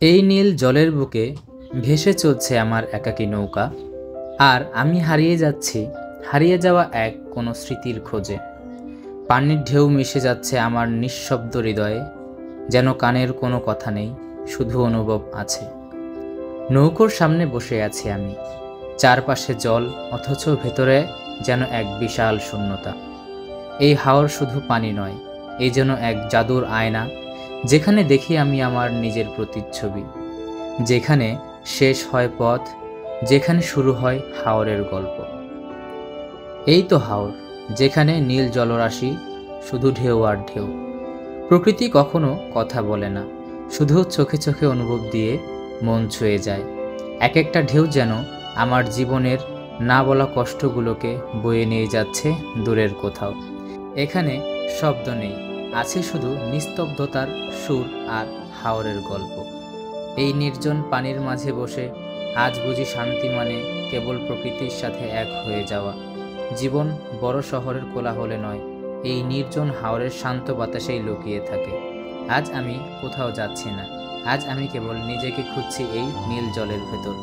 এই নীল জলের বুকে ভেসে চলছে আমার একাকী নৌকা, আর আমি হারিয়ে যাচ্ছি হারিয়ে যাওয়া এক কোনো স্মৃতির খোঁজে। পানির ঢেউ মিশে যাচ্ছে আমার নিঃশব্দ হৃদয়ে, যেন কানের কোনো কথা নেই, শুধু অনুভব আছে। নৌকোর সামনে বসে আছি আমি, চারপাশে জল, অথচ ভেতরে যেন এক বিশাল শূন্যতা। এই হাওর শুধু পানি নয়, এই যেন এক জাদুর আয়না, যেখানে দেখি আমি আমার নিজের প্রতিচ্ছবি, যেখানে শেষ হয় পথ, যেখানে শুরু হয় হাওরের গল্প। এই তো হাওর, যেখানে নীল জলরাশি, শুধু ঢেউ আর ঢেউ। প্রকৃতি কখনো কথা বলে না, শুধু চোখে চোখে অনুভব দিয়ে মন ছুঁয়ে যায়। এক একটা ঢেউ যেন আমার জীবনের না বলা কষ্টগুলোকে বয়ে নিয়ে যাচ্ছে দূরের কোথাও। এখানে শব্দ নেই, আছে শুধু নিস্তব্ধতার সুর আর হাওরের গল্প। এই নির্জন পানির মাঝে বসে আজ বুঝি শান্তি মানে কেবল প্রকৃতির সাথে এক হয়ে যাওয়া। জীবন বড় শহরের কোলাহলে নয়, এই নির্জন হাওরের শান্ত বাতাসেই লুকিয়ে থাকে। আজ আমি কোথাও যাচ্ছি না, আজ আমি কেবল নিজেকে খুঁজছি এই নীল জলের ভেতর।